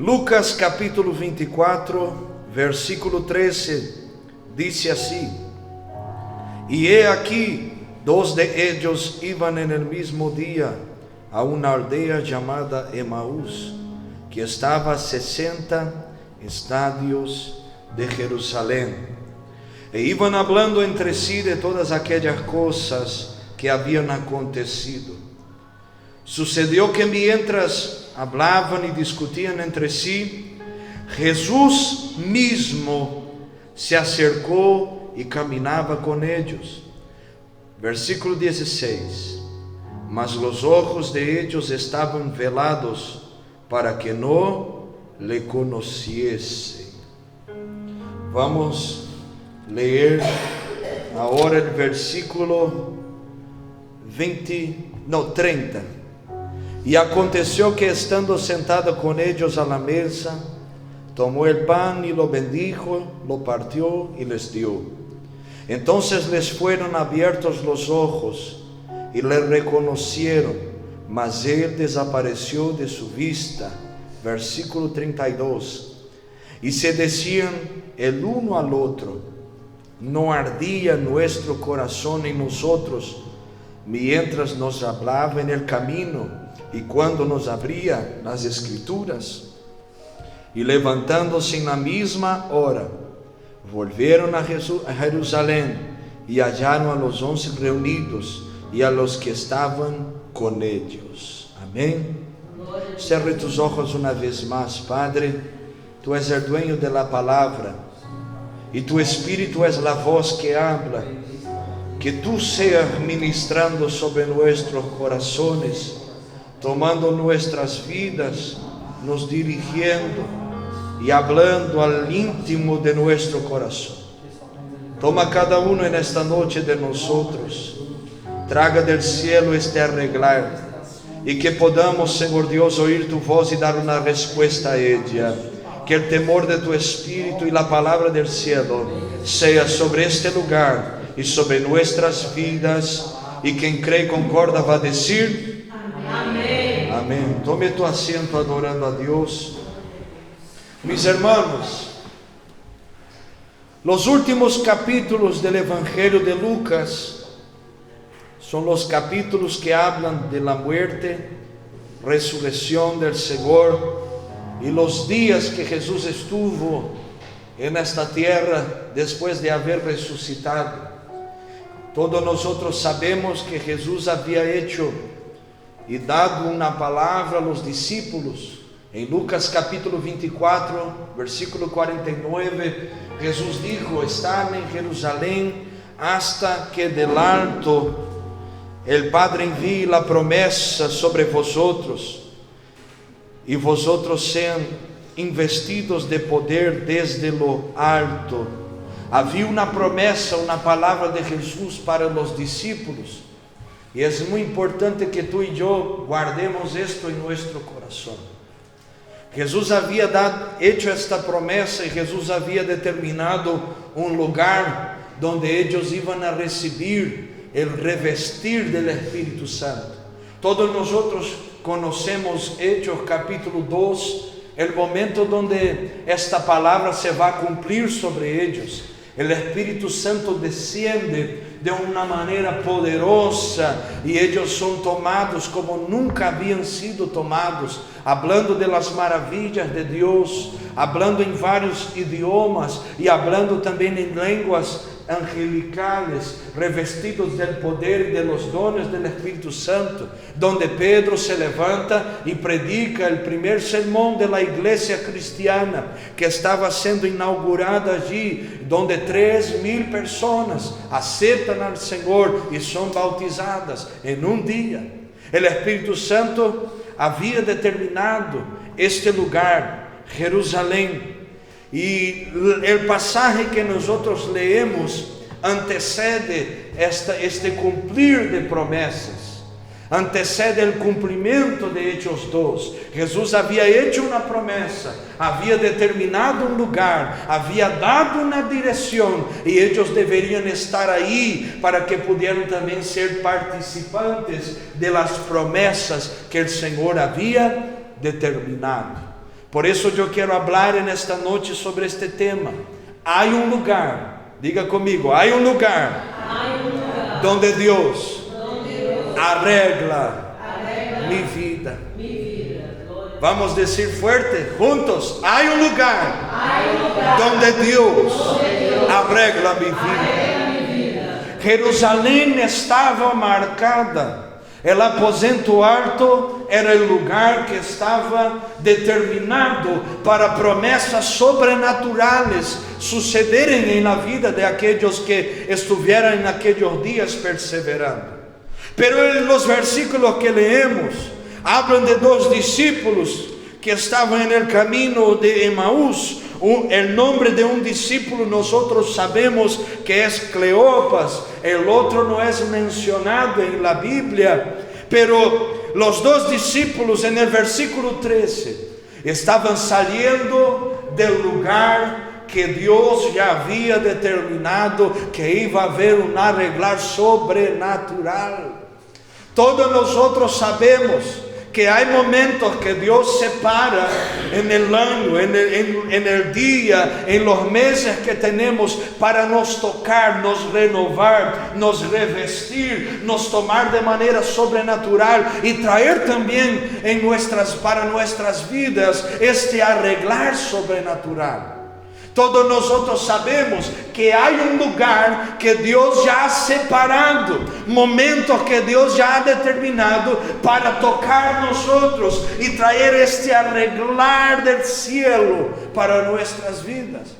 Lucas capítulo 24, versículo 13, dice así: Y he aquí, dos de ellos iban en el mismo día a una aldea llamada Emaús, que estaba a 60 estadios de Jerusalén, e iban hablando entre sí de todas aquellas cosas que habían acontecido. Sucedió que mientras hablaban y discutían entre sí, Jesús mismo se acercó y caminaba con ellos. Versículo 16: Mas los ojos de ellos estaban velados para que no le conociesen. Vamos a leer ahora el versículo 30. E aconteceu que, estando sentado com eles a la mesa, tomou el pan e lo bendijo, lo partió y les dio. Entonces les fueron abiertos los ojos y le reconocieron, mas él desapareció de su vista. Versículo 32. Y se decían el uno al otro: ¿no ardía nuestro corazón en nosotros mientras nos hablaba en el camino y cuando nos abría las escrituras? Y levantándose en la misma hora, volvieron a Jerusalén y hallaron a los 11 reunidos y a los que estaban con ellos. Amén. Cierre tus ojos una vez más. Padre, tú eres el dueño de la palabra y tu Espíritu es la voz que habla. Que tú seas ministrando sobre nuestros corazones, tomando nuestras vidas, nos dirigiendo y hablando al íntimo de nuestro corazón. Toma cada uno en esta noche de nosotros, traga del cielo este arreglar, y que podamos, Señor Dios, oír tu voz y dar una respuesta a ella. Que el temor de tu Espíritu y la palabra del cielo sea sobre este lugar y sobre nuestras vidas, y quien cree y concorda va a decir amén. Amén. Tome tu asiento adorando a Dios. Mis hermanos, los últimos capítulos del Evangelio de Lucas son los capítulos que hablan de la muerte, resurrección del Señor y los días que Jesús estuvo en esta tierra después de haber resucitado. Todos nosotros sabemos que Jesús había hecho y dado una palabra a los discípulos. En Lucas capítulo 24, versículo 49, Jesús dijo: están en Jerusalén hasta que del alto el Padre envíe la promesa sobre vosotros, y vosotros sean investidos de poder desde lo alto. Havia uma promessa, uma palavra de Jesus para os discípulos, e é muito importante que tu e eu guardemos isto em nosso coração. Jesus havia hecho esta promessa, e Jesus havia determinado um lugar onde eles iam a receber o revestir do Espírito Santo. Todos nós conhecemos Hechos capítulo 2, o momento onde esta palavra se vai cumprir sobre eles. O Espírito Santo desciende de uma maneira poderosa e eles são tomados como nunca haviam sido tomados, hablando de las maravillas de Deus, hablando em vários idiomas e hablando também em línguas angelicales, revestidos del poder y de los dones del Espíritu Santo, donde Pedro se levanta y predica el primer sermón de la iglesia cristiana que estaba siendo inaugurada allí, donde 3,000 personas aceptan al Señor y son bautizadas en un día. El Espíritu Santo había determinado este lugar, Jerusalén. E o pasaje que nós leemos antecede este cumprir de promessas, antecede o cumprimento de Hechos 2. Jesus havia hecho uma promessa, havia determinado um lugar, havia dado uma direção, e eles deveriam estar aí para que pudieran também ser participantes de las promessas que o Senhor havia determinado. Por eso yo quiero hablar en esta noche sobre este tema. Hay un lugar, diga conmigo, hay un lugar donde Dios arregla mi vida. Vamos a decir fuerte, juntos, hay un lugar donde Dios arregla mi vida. Jerusalén estava marcada. El aposento alto era el lugar que estava determinado para promessas sobrenaturales sucederem en la vida de aquellos que estuvieran en aquellos días perseverando. Pero en los versículos que leemos, hablan de dos discípulos que estaban en el camino de Emaús. El nombre de un discípulo nosotros sabemos que es Cleopas, el otro no es mencionado en la Biblia, pero los dos discípulos en el versículo 13 estaban saliendo del lugar que Dios ya había determinado que iba a haber un arreglar sobrenatural. Todos nosotros sabemos que hay momentos que Dios separa en el año, en el día, en los meses que tenemos para nos tocar, nos renovar, nos revestir, nos tomar de manera sobrenatural y traer también para nuestras vidas este arreglar sobrenatural. Todos nosotros sabemos que hay un lugar que Dios ya ha separado, momentos que Dios ya ha determinado para tocar nosotros y traer este arreglar del cielo para nuestras vidas.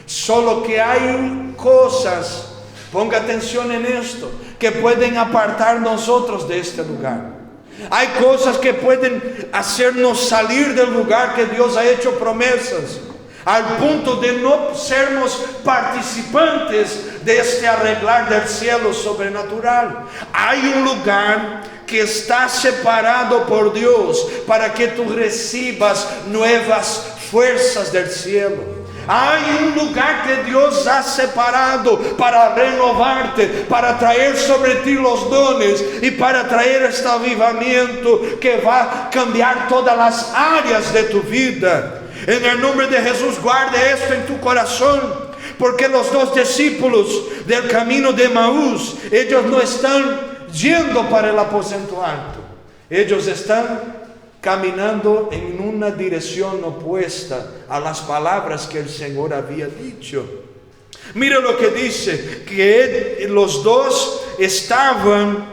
Solo que hay cosas, ponga atención en esto, que pueden apartar nosotros de este lugar. Hay cosas que pueden hacernos salir del lugar que Dios ha hecho promesas, al punto de no sermos participantes de este arreglar del cielo sobrenatural. Hay un lugar que está separado por Dios para que tú recibas nuevas fuerzas del cielo. Hay un lugar que Dios ha separado para renovarte, para traer sobre ti los dones y para traer este avivamiento que va a cambiar todas las áreas de tu vida. En el nombre de Jesús, guarde esto en tu corazón, porque los dos discípulos del camino de Emaús, ellos no están yendo para el aposento alto, ellos están caminando en una dirección opuesta a las palabras que el Señor había dicho. Mira lo que dice, que los dos estaban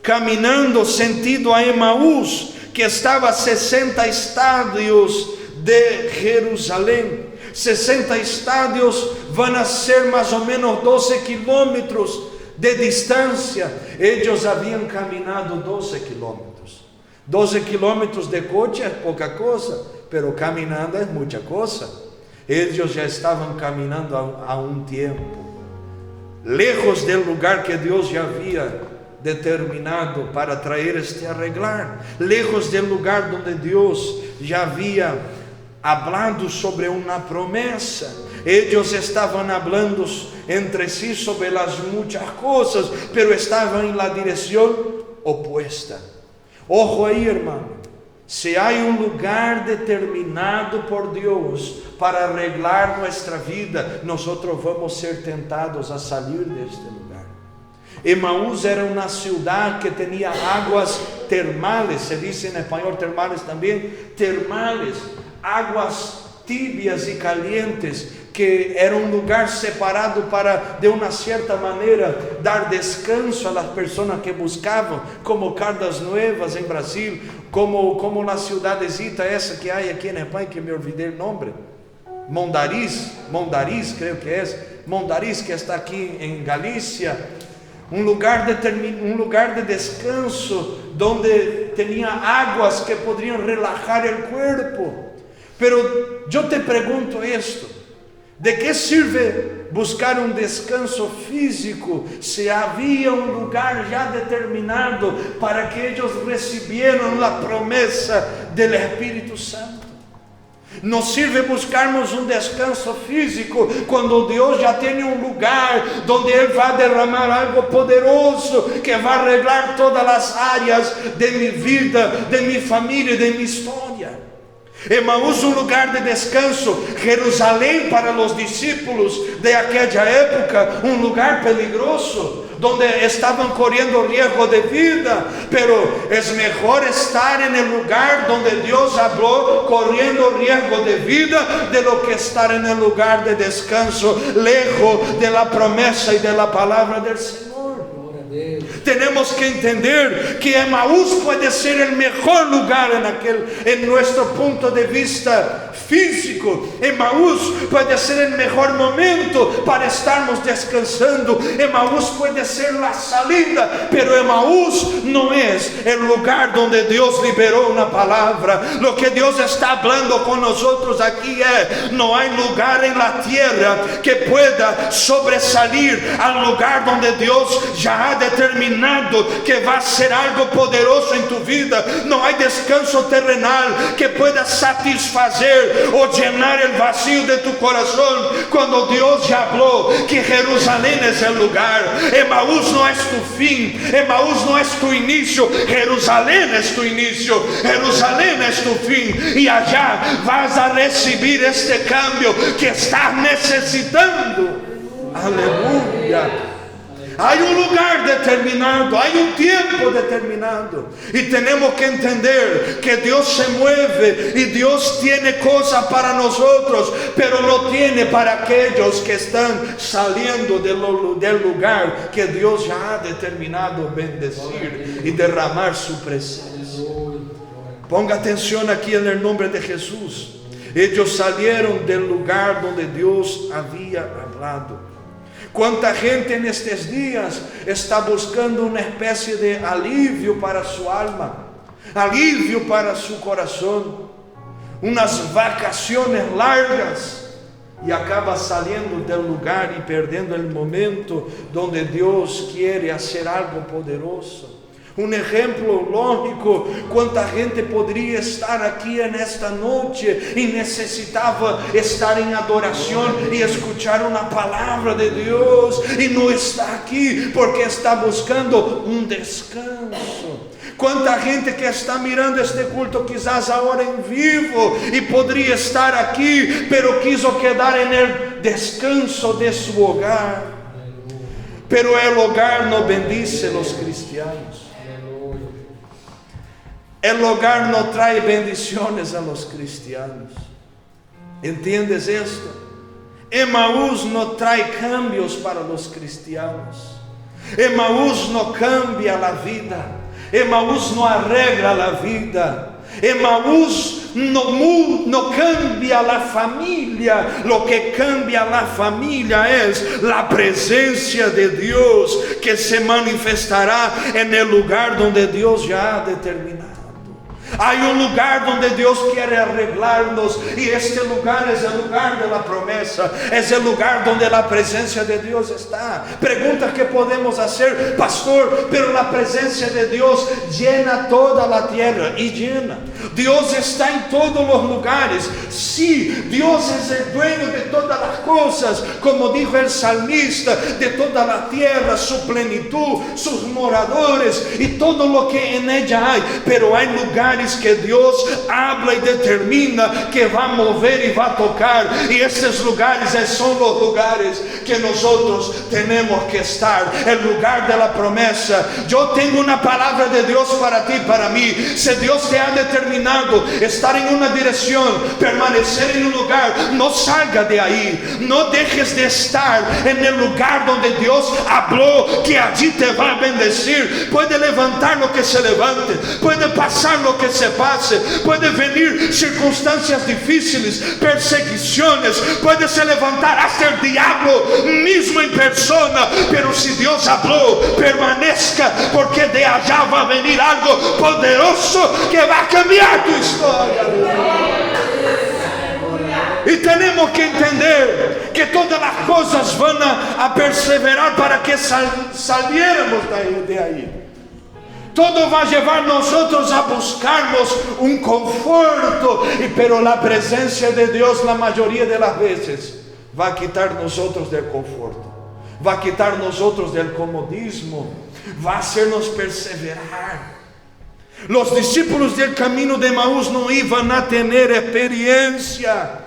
caminando sentido a Emaús, que estaba a 60 estadios de Jerusalén. 60 estadios van a ser más o menos 12 kilómetros de distancia. Ellos habían caminado 12 kilómetros. 12 kilómetros de coche es poca cosa, pero caminando es mucha cosa. Ellos ya estaban caminando a un tiempo, lejos del lugar que Dios ya había determinado para traer este arreglar, lejos del lugar donde Dios ya había hablando sobre una promesa. Ellos estaban hablando entre sí sobre las muchas cosas, pero estaban en la dirección opuesta. Ojo ahí, hermano, si hay un lugar determinado por Dios para arreglar nuestra vida, nosotros vamos a ser tentados a salir de este lugar. Emaús era una ciudad que tenía aguas termales, se dice en español termales también, termales, aguas tibias y calientes, que era un lugar separado para, de una cierta manera, dar descanso a las personas que buscaban, como Caldas Novas en Brasil, como la ciudadecita esa que hay aquí en España, que me olvidé el nombre, Mondariz creo que es, Mondariz, que está aquí en Galicia, un lugar de descanso, donde tenía aguas que podrían relajar el cuerpo. Pero yo te pregunto esto, ¿de qué sirve buscar un descanso físico si había un lugar ya determinado para que ellos recibieran la promesa del Espíritu Santo? No sirve buscarmos un descanso físico cuando Dios ya tiene un lugar donde Él va a derramar algo poderoso que va a arreglar todas las áreas de mi vida, de mi familia, de mi historia. Emaús, um lugar de descanso. Jerusalém para os discípulos de aquela época, um lugar peligroso, donde estavam correndo risco de vida, pero es mejor estar en el lugar donde Dios habló, corriendo riesgo de vida, de lo que estar en el lugar de descanso, lejos de la promesa y de la palabra del Señor. Tenemos que entender que Emaús puede ser el mejor lugar en nuestro punto de vista físico. Emaús puede ser el mejor momento para estarmos descansando. Emaús puede ser la salida, pero Emaús no es el lugar donde Dios liberó una palabra. Lo que Dios está hablando con nosotros aquí es: no hay lugar en la tierra que pueda sobresalir al lugar donde Dios ya ha determinado que va a ser algo poderoso en tu vida. No hay descanso terrenal que pueda satisfacer o llenar el vacío de tu corazón cuando Dios ya habló que Jerusalén es el lugar. Emaús no es tu fin, Emaús no es tu inicio, Jerusalén es tu inicio, Jerusalén es tu fin, y allá vas a recibir este cambio que estás necesitando. Aleluya. Hay un lugar determinado, hay un tiempo determinado, y tenemos que entender que Dios se mueve y Dios tiene cosas para nosotros, pero lo tiene para aquellos que están saliendo del lugar que Dios ya ha determinado bendecir y derramar su presencia. Ponga atención aquí en el nombre de Jesús. Ellos salieron del lugar donde Dios había hablado. Quanta gente nestes dias está buscando uma espécie de alívio para sua alma, alívio para seu coração, umas vacações largas, e acaba saindo do lugar e perdendo o momento onde Deus quer fazer algo poderoso. Um exemplo lógico: quanta gente poderia estar aqui nesta noite e necessitava estar em adoração e escutar uma palavra de Deus, e não está aqui porque está buscando um descanso. Quanta gente que está mirando este culto quizás agora em vivo e poderia estar aqui, pero quiso quedar en el descanso de su hogar, pero el hogar no bendice los cristianos. El hogar no trae bendiciones a los cristianos. ¿Entiendes esto? Emaús no trae cambios para los cristianos. Emaús no cambia la vida. Emaús no arregla la vida. Emaús no cambia la familia. Lo que cambia la familia es la presencia de Dios que se manifestará en el lugar donde Dios ya ha determinado. Hay un lugar donde Dios quiere arreglarnos, y este lugar es el lugar de la promesa, es el lugar donde la presencia de Dios está. Pregunta que podemos hacer: pastor, pero la presencia de Dios llena toda la tierra, y llena. Dios está en todos los lugares. Sí, Dios es el dueño de todas las cosas, como dijo el salmista, de toda la tierra, su plenitud, sus moradores y todo lo que en ella hay. Pero hay lugares que Dios habla y determina que va a mover y va a tocar, y estos lugares son los lugares que nosotros tenemos que estar, el lugar de la promesa. Yo tengo una palabra de Dios para ti, para mí. Si Dios te ha determinado estar en una dirección, permanecer en un lugar, no salga de ahí, no dejes de estar en el lugar donde Dios habló que allí te va a bendecir. Puede levantar lo que se levante, puede pasar lo que se pase, puede venir circunstancias difíciles, perseguiciones, puede se levantar hasta el diablo mismo en persona, pero si Dios habló, permanezca, porque de allá va a venir algo poderoso que va a cambiar tu historia. Y tenemos que entender que todas las cosas van a perseverar para que saliéramos de ahí. Todo va a llevar nosotros a buscarnos un conforto, pero la presencia de Dios la mayoría de las veces va a quitar nosotros del conforto, va a quitar nosotros del comodismo, va a hacernos perseverar. Los discípulos del camino de Emaús no iban a tener experiencia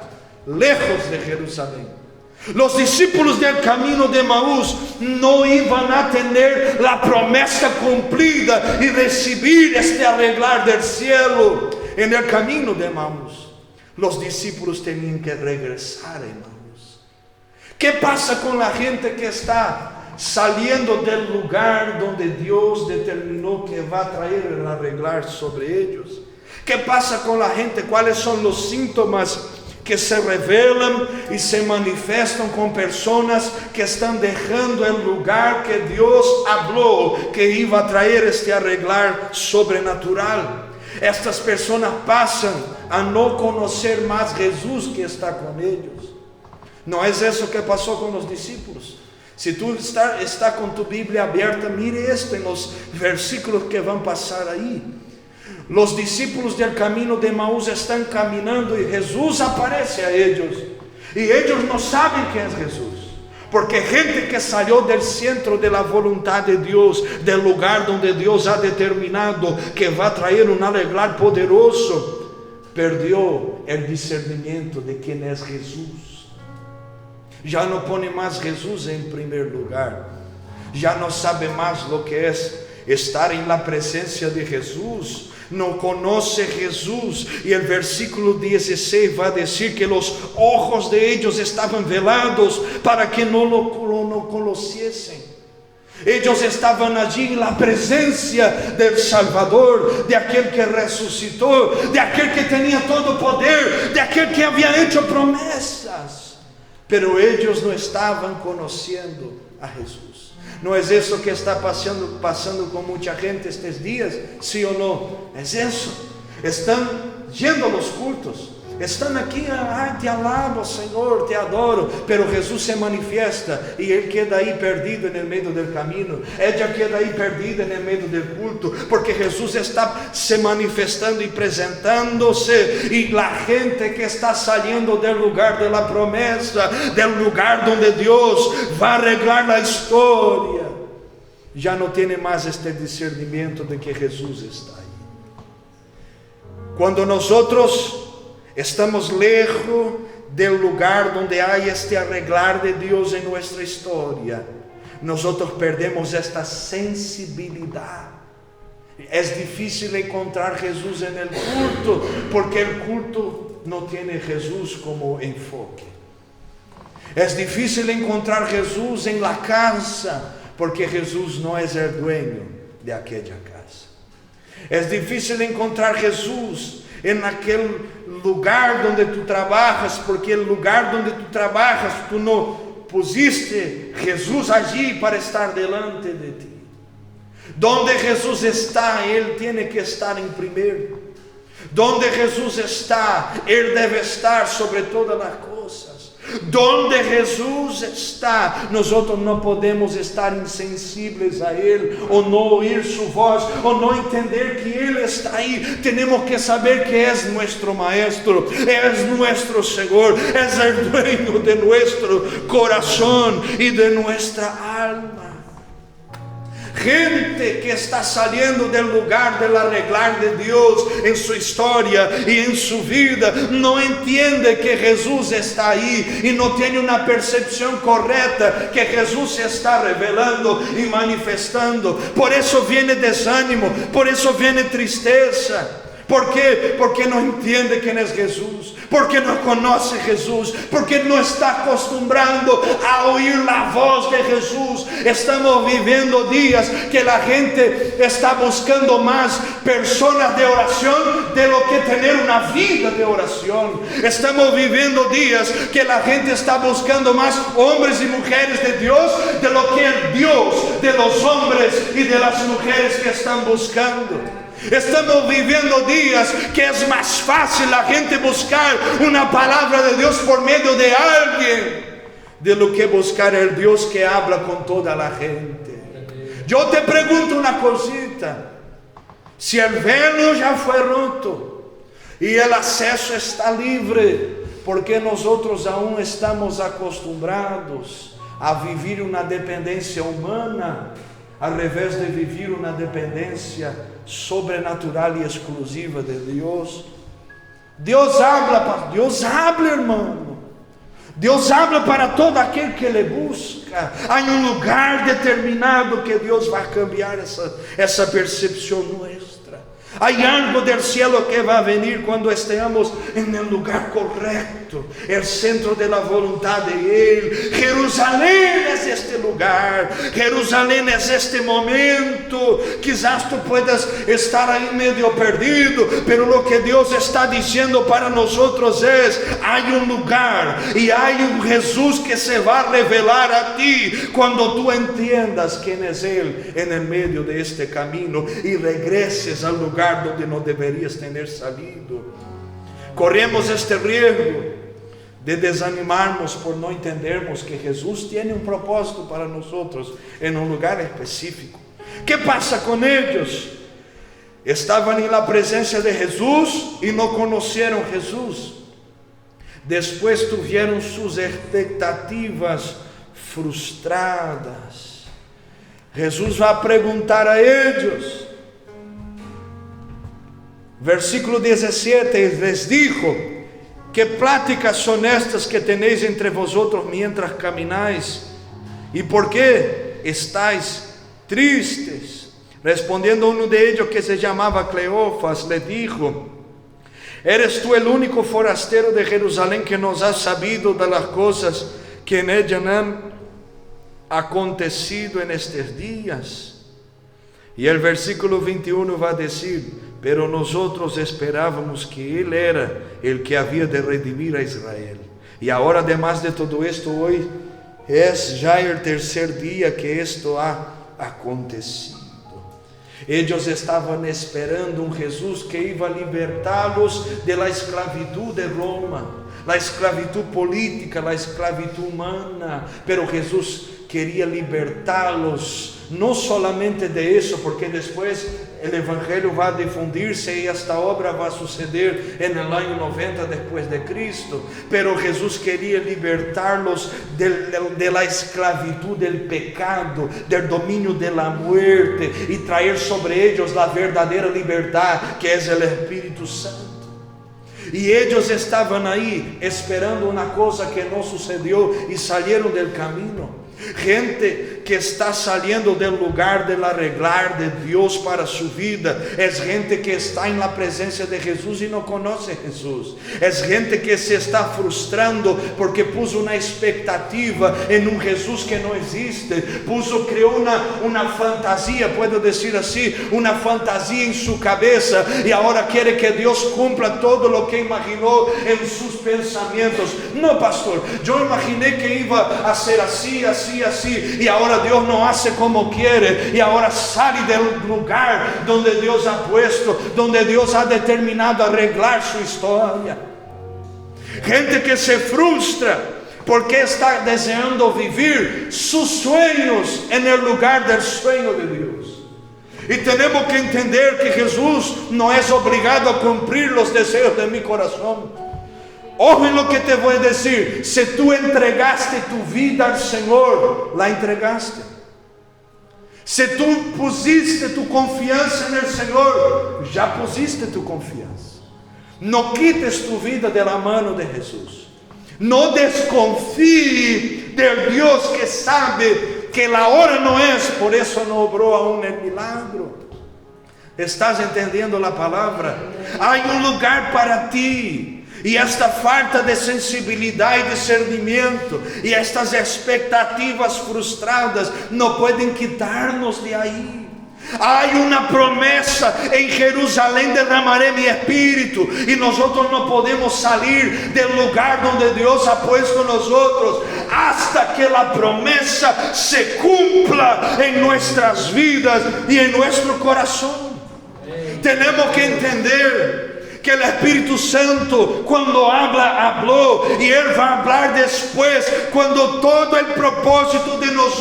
lejos de Jerusalén. Los discípulos del camino de Emaús no iban a tener la promesa cumplida y recibir este arreglar del cielo. En el camino de Emaús, los discípulos tenían que regresar a Emaús. ¿Qué pasa con la gente que está saliendo del lugar donde Dios determinó que va a traer el arreglar sobre ellos? ¿Qué pasa con la gente? ¿Cuáles son los síntomas que se revelan y se manifiestan con personas que están dejando el lugar que Dios habló que iba a traer este arreglar sobrenatural? Estas personas pasan a no conocer más Jesús que está con ellos. No es eso que pasó con los discípulos. Si tú está con tu Biblia abierta, mire esto en los versículos que van a pasar ahí. Los discípulos del camino de Emaús están caminando y Jesús aparece a ellos. Y ellos no saben quién es Jesús. Porque gente que salió del centro de la voluntad de Dios, del lugar donde Dios ha determinado que va a traer un arreglar poderoso, perdió el discernimiento de quién es Jesús. Ya no pone más Jesús en primer lugar. Ya no sabe más lo que es estar en la presencia de Jesús. No conoce Jesús. Y el versículo 16 va a decir que los ojos de ellos estaban velados para que no lo conociesen. Ellos estaban allí en la presencia del Salvador, de aquel que resucitó, de aquel que tenía todo poder, de aquel que había hecho promesas. Pero ellos no estaban conociendo a Jesús. ¿No es eso que está pasando con mucha gente estos días? ¿Sí o no? Es eso. Están yendo a los cultos. Están aquí, te alabo Señor, te adoro. Pero Jesús se manifiesta y Él queda ahí perdido en el medio del camino. Ella queda ahí perdida en el medio del culto. Porque Jesús está se manifestando y presentándose. Y la gente que está saliendo del lugar de la promesa, del lugar donde Dios va a arreglar la historia, ya no tiene más este discernimiento de que Jesús está ahí. Cuando nosotros estamos lejos del lugar donde hay este arreglar de Dios en nuestra historia, nosotros perdemos esta sensibilidad. Es difícil encontrar Jesús en el culto, porque el culto no tiene Jesús como enfoque. Es difícil encontrar Jesús en la casa, porque Jesús no es el dueño de aquella casa. Es difícil encontrar Jesús en aquel lugar donde tú trabajas, porque el lugar donde tú trabajas, tú no pusiste Jesús allí para estar delante de ti. Donde Jesús está, Él tiene que estar en primero. Donde Jesús está, Él debe estar sobre todas las cosas. Donde Jesús está, nosotros no podemos estar insensibles a Él, o no oír su voz, o no entender que Él está ahí. Tenemos que saber que es nuestro Maestro, es nuestro Señor, es el dueño de nuestro corazón y de nuestra alma. Gente que está saliendo del lugar del arreglar de Dios en su historia y en su vida, no entiende que Jesús está ahí y no tiene una percepción correcta que Jesús se está revelando y manifestando. Por eso viene desánimo, por eso viene tristeza. ¿Por qué? Porque no entiende quién es Jesús, porque no conoce Jesús, porque no está acostumbrando a oír la voz de Jesús. Estamos viviendo días que la gente está buscando más personas de oración de lo que tener una vida de oración. Estamos viviendo días que la gente está buscando más hombres y mujeres de Dios de lo que el Dios de los hombres y de las mujeres que están buscando. Estamos viviendo días que es más fácil la gente buscar una palabra de Dios por medio de alguien, de lo que buscar el Dios que habla con toda la gente. Yo te pregunto una cosita: si el velo ya fue roto y el acceso está libre, ¿por qué nosotros aún estamos acostumbrados a vivir una dependencia humana ao invés de viver uma dependência sobrenatural e exclusiva de Deus. Deus habla, irmão. Deus habla para todo aquele que lhe busca. Há lugar determinado que Deus vai cambiar essa percepção nossa. Há algo do cielo que vai venir quando estejamos no lugar correto, o centro da vontade de Ele. Jerusalém é este lugar, Jerusalém é este momento. Quizás tu puedas estar aí meio perdido, pero lo que Deus está dizendo para nós é: há lugar e há Jesus que se vai revelar a ti quando tu entiendas quem é Ele en meio de este caminho e regresses ao lugar donde no deberías ter salido. Corremos este risco de desanimarmos por não entendermos que Jesus tem propósito para nós em lugar específico. Que passa com eles? Estavam na presença de Jesus e não conheceram Jesus. Depois tiveram suas expectativas frustradas. Jesus vai perguntar a eles. Versículo 17, les dijo: que pláticas son estas que tenéis entre vosotros mientras camináis? ¿Y por qué estáis tristes? Respondiendo uno de ellos, que se llamaba Cleofas, le dijo: ¿eres tú el único forastero de Jerusalén que nos has sabido de las cosas que en ella han acontecido en estos días? Y el versículo 21 va a decir: pero nosotros esperábamos que Él era el que había de redimir a Israel. Y ahora, además de todo esto, hoy es ya el tercer día que esto ha acontecido. Ellos estaban esperando un Jesús que iba a libertarlos de la esclavitud de Roma, la esclavitud política, la esclavitud humana, pero Jesús quería libertarlos no solamente de eso, porque después el Evangelio va a difundirse y esta obra va a suceder en el año 90 después de Cristo, pero Jesús quería libertarlos de la esclavitud del pecado, del dominio de la muerte, y traer sobre ellos la verdadera libertad que es el Espíritu Santo. Y ellos estaban ahí esperando una cosa que no sucedió y salieron del camino. Gente que está saliendo del lugar del arreglar de Dios para su vida, es gente que está en la presencia de Jesús y no conoce a Jesús, es gente que se está frustrando porque puso una expectativa en un Jesús que no existe, creó una fantasía, puedo decir así, una fantasía en su cabeza, y ahora quiere que Dios cumpla todo lo que imaginó en sus pensamientos. No, pastor, yo imaginé que iba a ser así, así, así, y ahora Dios no hace como quiere, y ahora sale del lugar donde Dios ha puesto, donde Dios ha determinado arreglar su historia. Gente que se frustra porque está deseando vivir sus sueños en el lugar del sueño de Dios. Y tenemos que entender que Jesús no es obligado a cumplir los deseos de mi corazón. Ojo en lo que te voy a decir: si tú entregaste tu vida al Señor, la entregaste. Si tú pusiste tu confianza en el Señor, ya pusiste tu confianza. No quites tu vida de la mano de Jesús. No desconfíe del Dios que sabe que la hora no es, por eso no obró aún el milagro. ¿Estás entendiendo la palabra? Hay un lugar para ti. E esta falta de sensibilidade e discernimento e estas expectativas frustradas não podem quitar-nos de aí. Há uma promessa: em Jerusalém derramaré mi espírito, e nós não podemos sair do lugar onde Deus ha puesto nosotros hasta que a promessa se cumpla em nossas vidas e em nosso coração. Temos que entender que o Espírito Santo, quando habla, habló, e Ele vai falar depois, quando todo o propósito de nós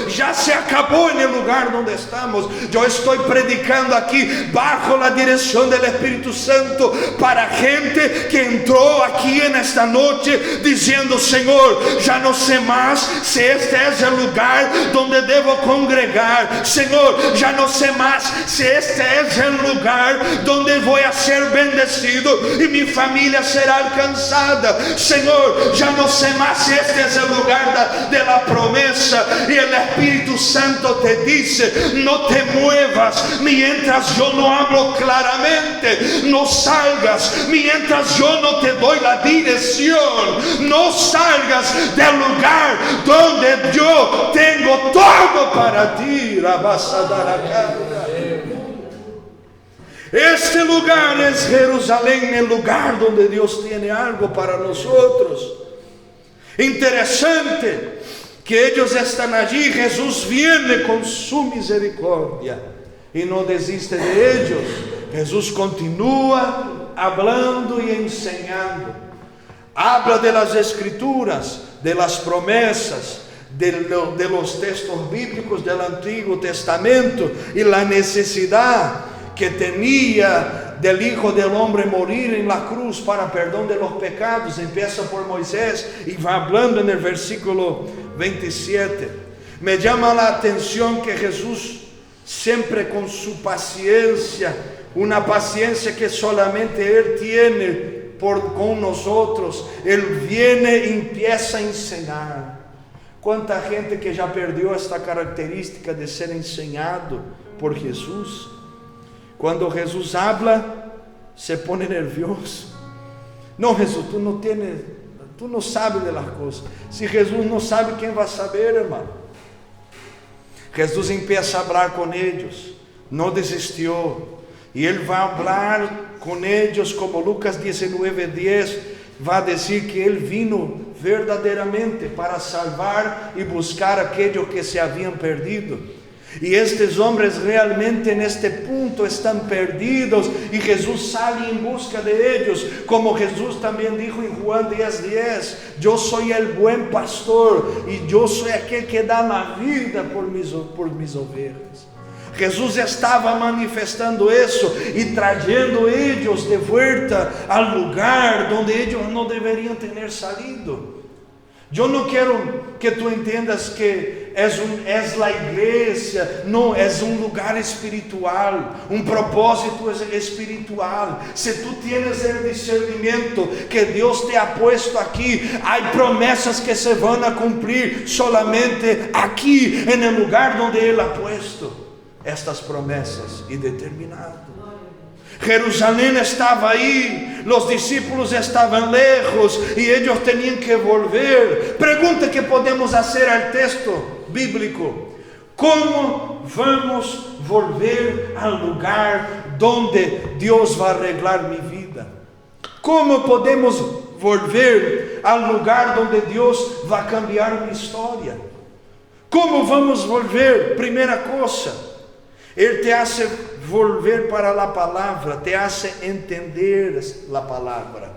já se acabou no lugar onde estamos. Eu estou predicando aqui bajo a direção do Espírito Santo para gente que entrou aqui nesta noite dizendo: Senhor, já não sei mais se este é o lugar onde devo congregar. Senhor, já não sei mais se este é o lugar onde vou a ser bendecido e minha família será alcançada. Senhor, já não sei mais se este é o lugar da promessa. E o Espírito Santo te dice: não te muevas mientras eu não hablo claramente, não salgas mientras eu não te doy la direção, não salgas del lugar donde eu tenho todo para ti. Este lugar é Jerusalém, o lugar onde Deus tem algo para nós. Interessante que eles estão allí. Jesus viene com sua misericórdia e não desiste de eles. Jesus continua hablando e ensinando. Habla de las escrituras, de las promessas, de los textos bíblicos del Antiguo Testamento e la necesidade que tinha del Hijo del Hombre morir en la cruz para perdão de los pecados. Empieza por Moisés e vai hablando en el versículo 27. Me llama la atención que Jesús, sempre con su paciencia, una paciencia que solamente Él tiene con nosotros, Él viene e empieza a enseñar. Quanta gente que já perdeu esta característica de ser ensinado por Jesus. Quando Jesus habla, se pone nervioso. Não, Jesus, tu não sabes de las coisas. Se Jesus não sabe, quem vai saber, irmão? Jesus empieza a falar com eles, não desistiu. E Ele vai falar com eles, como Lucas 19:10 vai dizer que Ele vino verdadeiramente para salvar e buscar aqueles que se haviam perdido. E estes homens realmente neste ponto estão perdidos, e Jesus sai em busca de eles, como Jesus também dijo em Juan 10:10: eu sou o bom pastor, e eu sou aquele que dá a vida por mis ovelhas. Jesus estava manifestando isso e trazendo eles de volta ao lugar onde eles não deveriam ter saído. Eu não quero que tu entendas que és a igreja, não, és lugar espiritual, propósito espiritual. Se tu tienes o discernimento que Deus te ha puesto aqui, há promessas que se vão a cumprir solamente aqui, no lugar onde Ele ha puesto estas promessas e determinado. Jerusalém estava aí, os discípulos estavam lejos e eles tinham que volver. Pergunta que podemos fazer ao texto bíblico: como vamos volver ao lugar onde Deus vai arreglar minha vida? Como podemos volver ao lugar onde Deus vai cambiar minha história? Como vamos volver? Primeira coisa, Ele te hace volver para a palavra, te hace entender a palavra.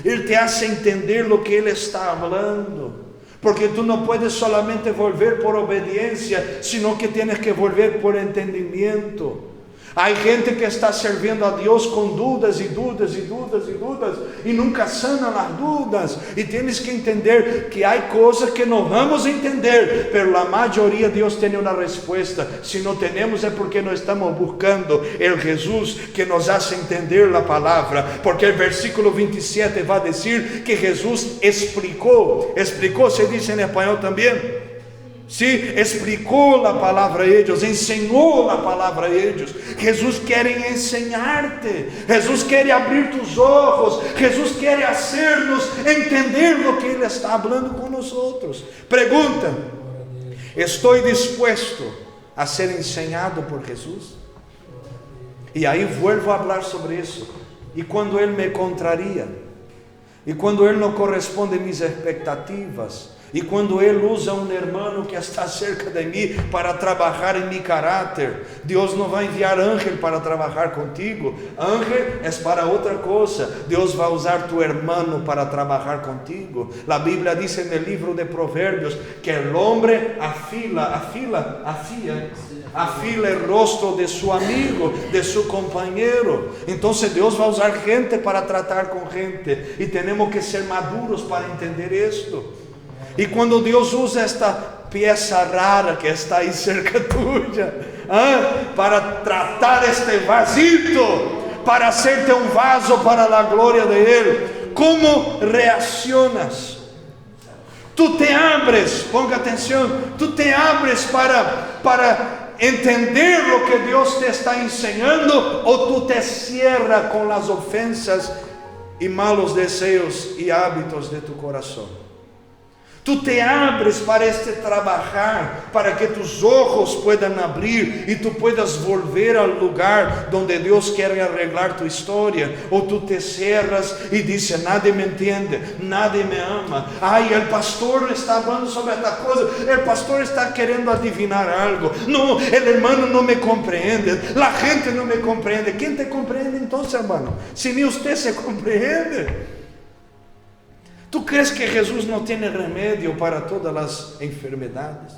Ele te hace entender o que Ele está falando. Porque tu não puedes solamente volver por obediência, sino que tienes que volver por entendimento. Há gente que está servindo a Deus com dúvidas e nunca sana as dúvidas. E tienes que entender que há coisas que não vamos entender, mas a maioria Deus tem uma resposta. Se não temos é porque não estamos buscando o Jesus que nos hace entender a palavra. Porque o versículo 27 vai dizer que Jesus explicou, se diz em espanhol também. Sí, explicou a palavra a eles, ensinou a palavra a eles. Jesus quer ensinar-te, Jesus quer abrir tus olhos, Jesus quer hacer-nos entender o que Ele está falando com nós outros. Pergunta: estou disposto a ser ensinado por Jesus? E aí volto a falar sobre isso. E quando Ele me contraria, e quando Ele não corresponde a minhas expectativas, E quando Ele usa um irmão que está cerca de mim para trabalhar em meu caráter, Deus não vai enviar ángel para trabalhar contigo. Ángel é para outra coisa. Deus vai usar tu irmão para trabalhar contigo. A Bíblia diz no livro de Provérbios que o homem afila o rosto de seu amigo, de seu companheiro. Então Deus vai usar gente para tratar com gente. E temos que ser maduros para entender isto. E quando Deus usa esta peça rara que está aí cerca tuya, para tratar este vasito, para hacerte um vaso para a glória de Ele, como reaccionas? Tu te abres, ponga atenção, tu te abres para entender o que Deus te está ensinando, ou tu te cierras com as ofensas e malos desejos e hábitos de tu coração? Tu te abres para este trabalhar, para que tus ojos puedan abrir e tu puedas volver ao lugar donde Deus quer arreglar tu história, ou tu te cerras e dices: nadie me entende, nadie me ama. Ai, o pastor está falando sobre esta coisa, o pastor está querendo adivinar algo. Não, o irmão não me compreende, a gente não me compreende. Quem te compreende então, irmão? Se nem você se compreende. ¿Tú crees que Jesús no tiene remedio para todas las enfermedades?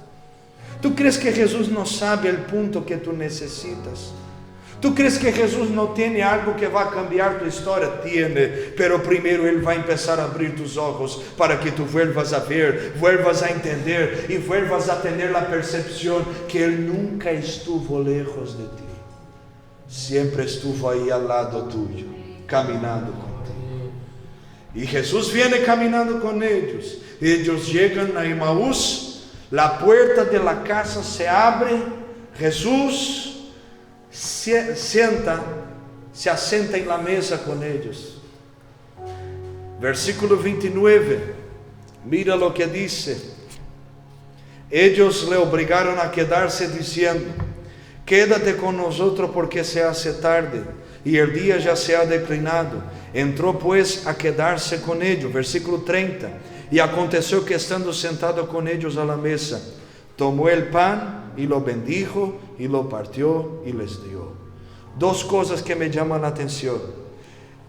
¿Tú crees que Jesús no sabe el punto que tú necesitas? ¿Tú crees que Jesús no tiene algo que va a cambiar tu historia? Tiene, pero primero Él va a empezar a abrir tus ojos para que tú vuelvas a ver, vuelvas a entender y vuelvas a tener la percepción que Él nunca estuvo lejos de ti. Siempre estuvo ahí al lado tuyo, caminando contigo. Y Jesús viene caminando con ellos. Ellos llegan a Emaús, la puerta de la casa se abre, Jesús se asienta en la mesa con ellos. Versículo 29, mira lo que dice. Ellos le obligaron a quedarse diciendo: quédate con nosotros porque se hace tarde y el día ya se ha declinado. Entró pues a quedarse con ellos. Versículo 30. Y aconteció que estando sentado con ellos a la mesa, tomó el pan y lo bendijo y lo partió y les dio. Dos cosas que me llaman la atención.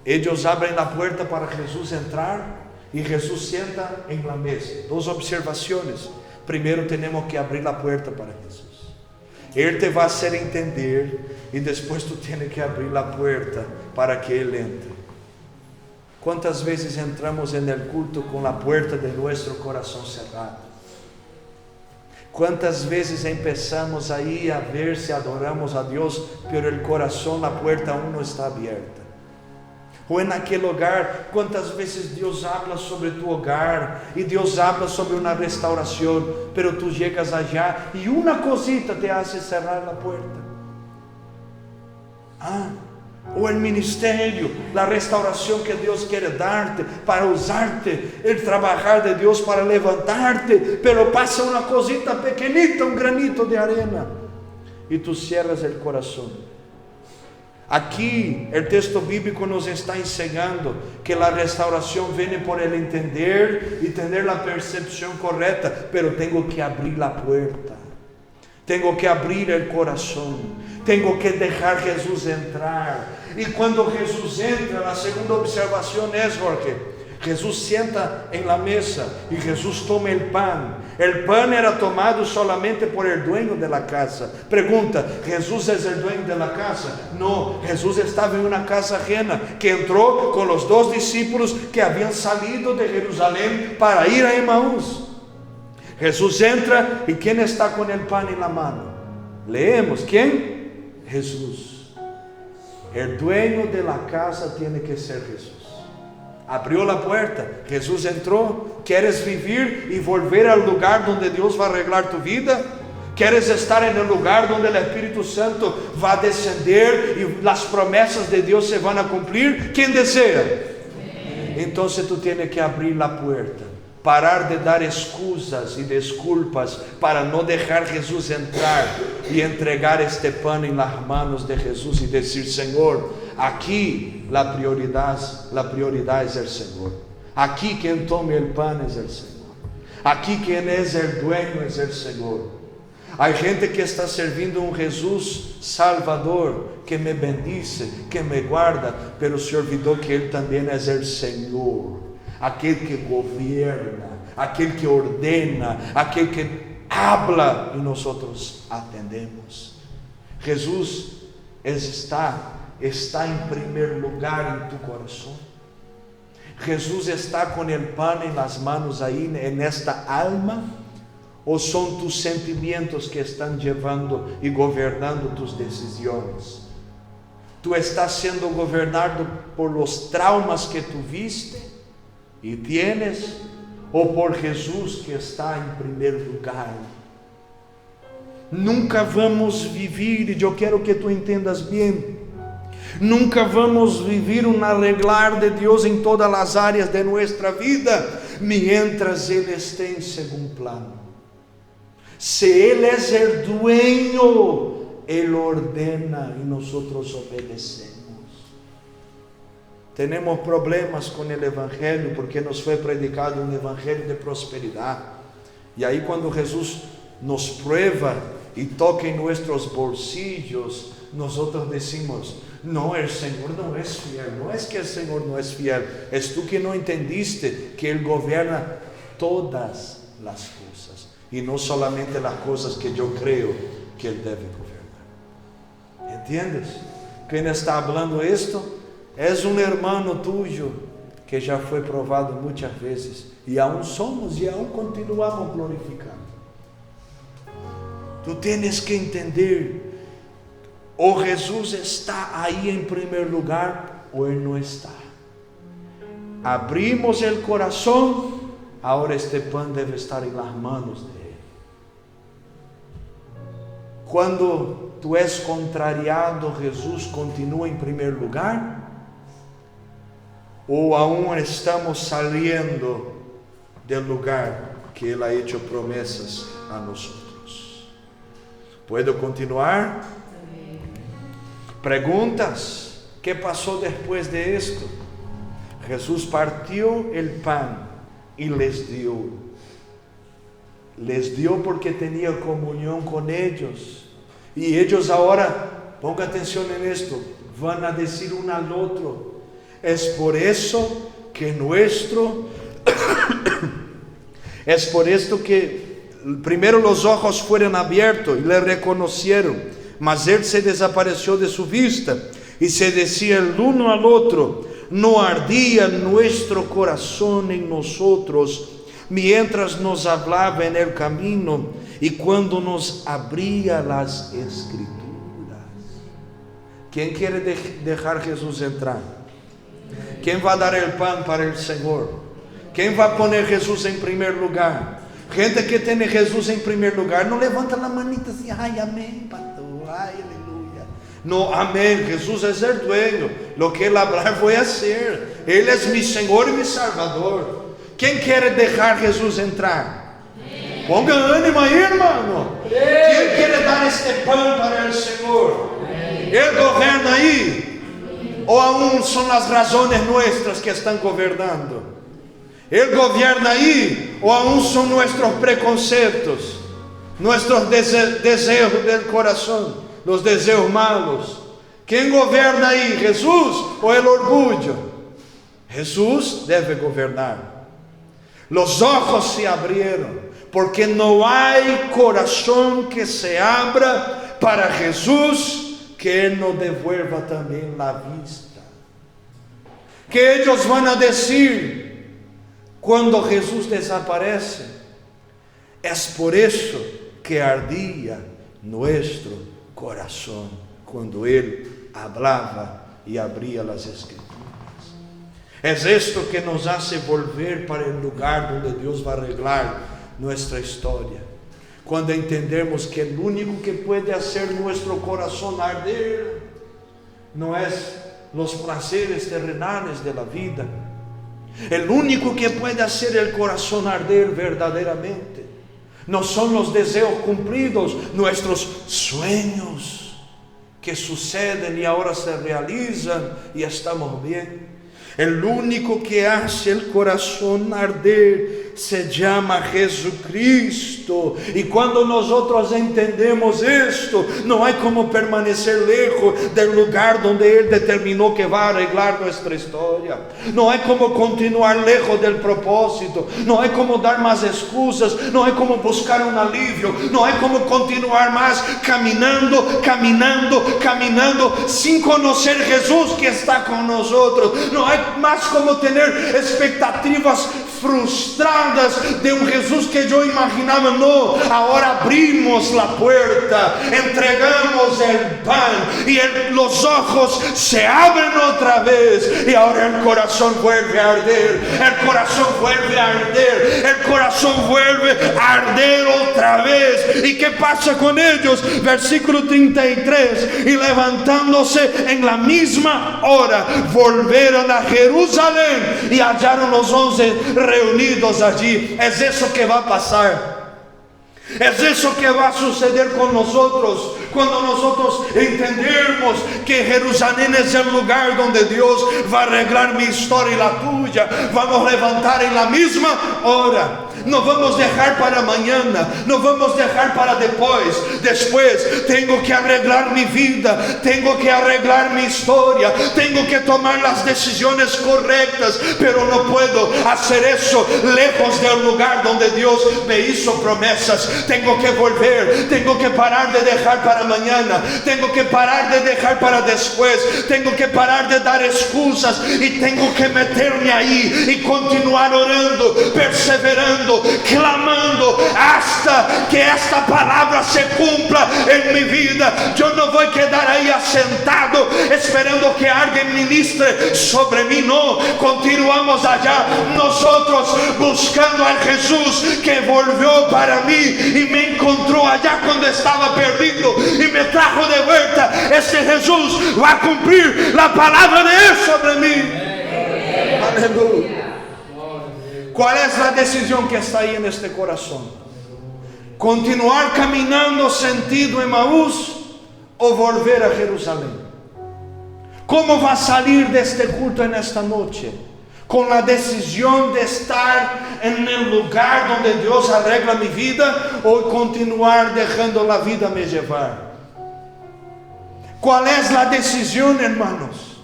Ellos abren la puerta para Jesús entrar y Jesús sienta en la mesa. Dos observaciones. Primero, tenemos que abrir la puerta para Jesús. Él te va a hacer entender y después tú tienes que abrir la puerta para que Él entre. ¿Cuántas veces entramos en el culto con la puerta de nuestro corazón cerrada? ¿Cuántas veces empezamos ahí a ver si adoramos a Dios, pero el corazón, la puerta aún no está abierta? O en aquel hogar, ¿cuántas veces Dios habla sobre tu hogar y Dios habla sobre una restauración, pero tú llegas allá y una cosita te hace cerrar la puerta? O el ministerio, la restauración que Dios quiere darte, para usarte, el trabajar de Dios para levantarte, pero pasa una cosita pequeñita, un granito de arena, y tú cierras el corazón. Aquí el texto bíblico nos está enseñando que la restauración viene por el entender y tener la percepción correcta, pero tengo que abrir la puerta, tengo que abrir el corazón, tengo que dejar Jesús entrar. Y cuando Jesús entra, la segunda observación es, Jorge, Jesús sienta en la mesa y Jesús toma el pan. El pan era tomado solamente por el dueño de la casa. Pregunta: ¿Jesús es el dueño de la casa? No, Jesús estaba en una casa ajena, que entró con los dos discípulos que habían salido de Jerusalén para ir a Emaús. Jesús entra y ¿quién está con el pan en la mano? Leemos, ¿quién? Jesús. El dueño de la casa tiene que ser Jesús. Abrió la puerta, Jesús entró. ¿Quieres vivir y volver al lugar donde Dios va a arreglar tu vida? ¿Quieres estar en el lugar donde el Espíritu Santo va a descender y las promesas de Dios se van a cumplir? ¿Quién desea? Entonces tú tienes que abrir la puerta, parar de dar excusas y disculpas para no dejar Jesús entrar y entregar este pan en las manos de Jesús y decir: Señor, aquí la prioridad es el Señor. Aquí quien tome el pan es el Señor. Aqui quem é o dueño é o Senhor. Há gente que está servindo um Jesus Salvador, que me bendice, que me guarda, pero se olvidou que Ele também é o Senhor, aquele que governa, aquele que ordena, aquele que habla e nós atendemos. Jesus está em primeiro lugar em tu coração. Jesus está com o pão em las manos aí, nesta alma, ou são tus sentimentos que estão levando e governando tus decisões? Tu estás sendo governado por los traumas que tu viste e tienes, ou por Jesus que está em primeiro lugar? Nunca vamos viver, e eu quero que tu entendas bem, nunca vamos viver um arreglar de Deus em todas as áreas de nossa vida, mientras Ele esteja em segundo plano. Se Ele é o dueño, Ele ordena e nós obedecemos. Temos problemas com o Evangelho, porque nos foi predicado um Evangelho de prosperidade, e aí quando Jesus nos prueba e toca em nossos bolsillos, nós decimos: não, o Senhor não é fiel. Não é que o Senhor não é fiel, és tu que não entendiste que Ele governa todas as coisas, e não solamente as coisas que eu creio que Ele deve governar. ¿Entiendes? Quem está falando isto é um irmão tuyo que já foi provado muitas vezes, e aún somos e aún continuamos glorificando. Tu tens que entender, ou Jesus está aí em primeiro lugar, ou Ele não está. Abrimos o coração, agora este pão deve estar em las manos de Ele. Quando tu és contrariado, Jesus continua em primeiro lugar, ou aún estamos saliendo do lugar que Ele ha hecho promessas a nós? ¿Puedo continuar? Preguntas. ¿Qué pasó después de esto? Jesús partió el pan y les dio. Les dio porque tenía comunión con ellos. Y ellos ahora, ponga atención en esto, van a decir uno al otro: es por eso que es por esto que primero los ojos fueron abiertos y le reconocieron, mas él se desapareció de su vista, y se decía el uno al otro: no ardía nuestro corazón en nosotros mientras nos hablaba en el camino y cuando nos abría las escrituras. ¿Quién quiere dejar Jesús entrar? ¿Quién va a dar el pan para el Señor? ¿Quién va a poner Jesús en primer lugar? Gente que tem Jesus em primeiro lugar, não levanta a manita assim: ai, amém, pastor, ai, aleluia. Não, amém, Jesus é o dueño, lo que Ele hablar vou fazer. Ele é meu Senhor e meu Salvador. Quem quer deixar Jesus entrar? Ponga ânimo aí, irmão. Quem quer dar este pão para o Senhor? Ele governa aí? Ou aún são as razões nossas que estão governando? Ele governa aí, ou aún são nossos preconceitos, nossos desejos do coração, os desejos malos? Quem governa aí, Jesus ou o orgulho? Jesus deve governar. Os olhos se abrieron, porque não há coração que se abra para Jesus, que Ele não devuelva também a vista. Que eles vão dizer quando Jesus desaparece: é por isso que ardia nosso coração quando Ele hablava e abria as Escrituras. É isto que nos hace volver para o lugar onde Deus vai arreglar nossa história. Quando entendemos que o único que pode fazer nosso coração arder não é os prazeres terrenais da vida. O único que pode fazer o coração arder verdadeiramente não são os desejos cumpridos, nossos sueños que sucedem e agora se realizam e estamos bem. O único que hace o coração arder se llama Jesucristo. Y cuando nosotros entendemos esto, no hay como permanecer lejos del lugar donde Él determinó que va a arreglar nuestra historia. No hay como continuar lejos del propósito. No hay como dar más excusas. No hay como buscar un alivio. No hay como continuar más caminando sin conocer Jesús que está con nosotros. No hay más como tener expectativas frustradas de un Jesús que yo imaginaba. No, ahora abrimos la puerta, entregamos el pan y los ojos se abren otra vez, y ahora el corazón vuelve a arder, el corazón vuelve a arder, el corazón vuelve a arder otra vez. ¿Y qué pasa con ellos? Versículo 33: y levantándose en la misma hora, volvieron a Jerusalén y hallaron los 11 reunidos allí. Es eso que va a pasar. Es eso que va a suceder con nosotros cuando nosotros entendemos que Jerusalén es el lugar donde Dios va a arreglar mi historia y la tuya. Vamos a levantar en la misma hora. No vamos a dejar para mañana, no vamos a dejar para después. Tengo que arreglar mi vida, tengo que arreglar mi historia, tengo que tomar las decisiones correctas, pero no puedo hacer eso lejos del lugar donde Dios me hizo promesas. Tengo que volver, tengo que parar de dejar para mañana, tengo que parar de dejar para después, tengo que parar de dar excusas y tengo que meterme ahí y continuar orando, perseverando, clamando hasta que esta palabra se cumpla en mi vida. Yo no voy a quedar ahí asentado esperando que alguien ministre sobre mí. No, continuamos allá nosotros buscando al Jesús que volvió para mí y me encontró allá cuando estaba perdido y me trajo de vuelta. Este Jesús va a cumplir la palabra de Él sobre mí. Aleluya. ¿Cuál es la decisión que está ahí en este corazón? ¿Continuar caminando sentido Emaús o volver a Jerusalén? ¿Cómo va a salir de este culto en esta noche? ¿Con la decisión de estar en el lugar donde Dios arregla mi vida, o continuar dejando la vida me llevar? ¿Cuál es la decisión, hermanos?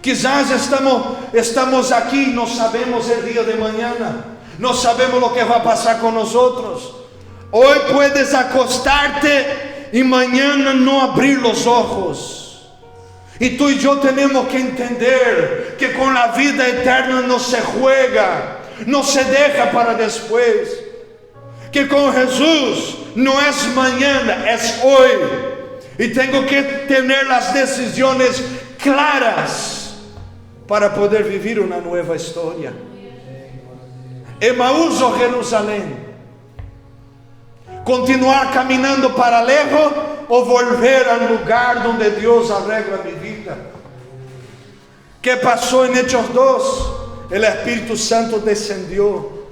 Quizás estamos aquí, no sabemos el día de mañana, no sabemos lo que va a pasar con nosotros. Hoy puedes acostarte y mañana no abrir los ojos. Y tú y yo tenemos que entender que con la vida eterna no se juega, no se deja para después. Que con Jesús no es mañana, es hoy. Y tengo que tener las decisiones claras para poder vivir una nueva historia. Emaús o Jerusalén. Continuar caminando para lejos o volver al lugar donde Dios arregla mi vida. ¿Qué pasó en Hechos 2? El Espíritu Santo descendió.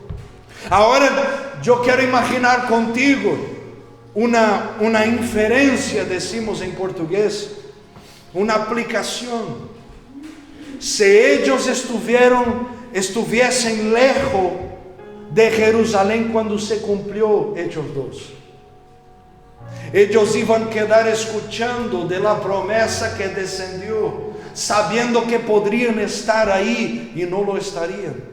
Ahora yo quiero imaginar contigo una inferencia, decimos en portugués, una aplicación. Si ellos estuviesen lejos de Jerusalén cuando se cumplió Hechos 2, ellos iban a quedar escuchando de la promesa que descendió, sabiendo que podrían estar ahí y no lo estarían.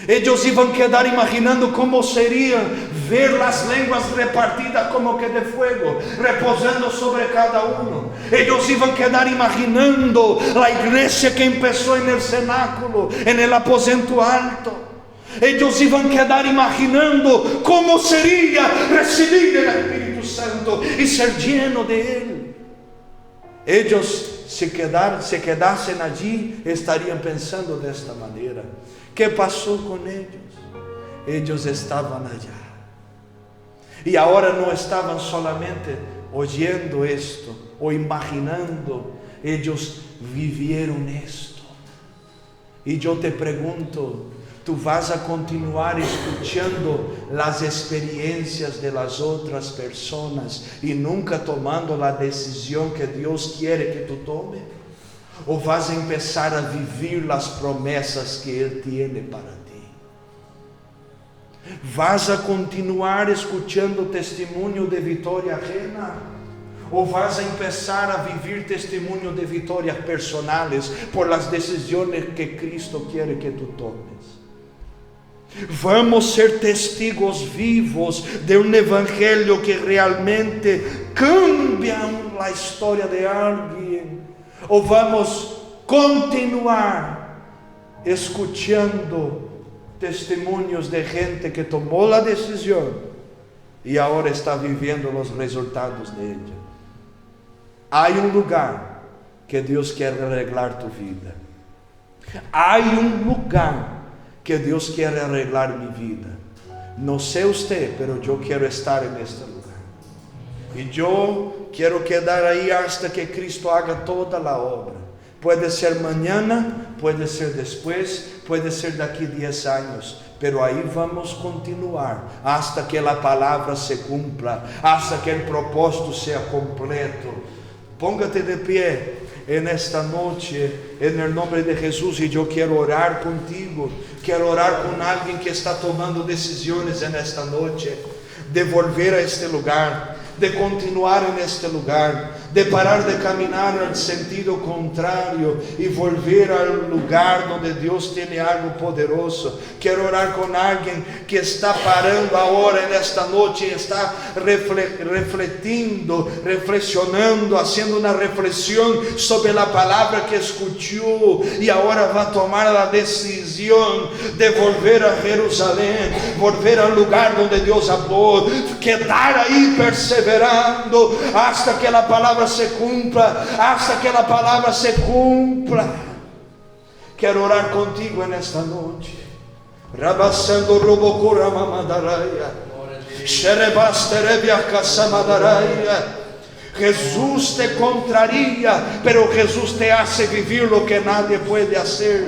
Ellos iban a quedar imaginando cómo sería ver las lenguas repartidas como que de fuego, reposando sobre cada uno. Ellos iban a quedar imaginando la iglesia que empezó en el cenáculo, en el aposento alto. Ellos iban a quedar imaginando cómo sería recibir el Espíritu Santo y ser lleno de Él. Ellos si quedasen allí, estarían pensando de esta manera. ¿Qué pasó con ellos? Ellos estaban allá. Y ahora no estaban solamente oyendo esto o imaginando, ellos vivieron esto. Y yo te pregunto, ¿tú vas a continuar escuchando las experiencias de las otras personas y nunca tomando la decisión que Dios quiere que tú tomes? ¿O vas a empezar a vivir las promesas que Él tiene para ti? Vas a continuar escuchando testemunho de vitória ajena? Ou vas a empezar a vivir testemunho de vitórias personales por las decisiones que Cristo quiere que tú tomes? Vamos ser testigos vivos de um evangelho que realmente cambia a história de alguém? Ou vamos continuar escuchando testemunhos de gente que tomou a decisão e agora está vivendo os resultados de ella? Há um lugar que Deus quer arreglar tu vida. Há um lugar que Deus quer arreglar minha vida. Não sei você, mas eu quero estar neste lugar. E eu quero quedar aí hasta que Cristo haga toda a obra. Pode ser mañana, pode ser depois, pode ser daqui 10 anos. Pero aí vamos continuar hasta que a palavra se cumpla, hasta que o propósito seja completo. Póngate de pé en esta noche, en el nombre de Jesús, y yo quiero orar contigo. Quiero orar con alguien que está tomando decisiones en esta noche, de volver a este lugar, de continuar en este lugar, de parar de caminar al sentido contrario y volver al lugar donde Dios tiene algo poderoso. Quiero orar con alguien que está parando ahora en esta noche y está reflexionando, haciendo una reflexión sobre la palabra que escuchó y ahora va a tomar la decisión de volver a Jerusalén, volver al lugar donde Dios habló, quedar ahí perseverando hasta que la palabra se cumpla, hasta que la palabra se cumpla. Quero orar contigo nesta noite. Rabasando robocura mamadaraia, xerebasterebia casamadaraia. Jesús te contraria, pero Jesús te hace vivir lo que nadie puede hacer.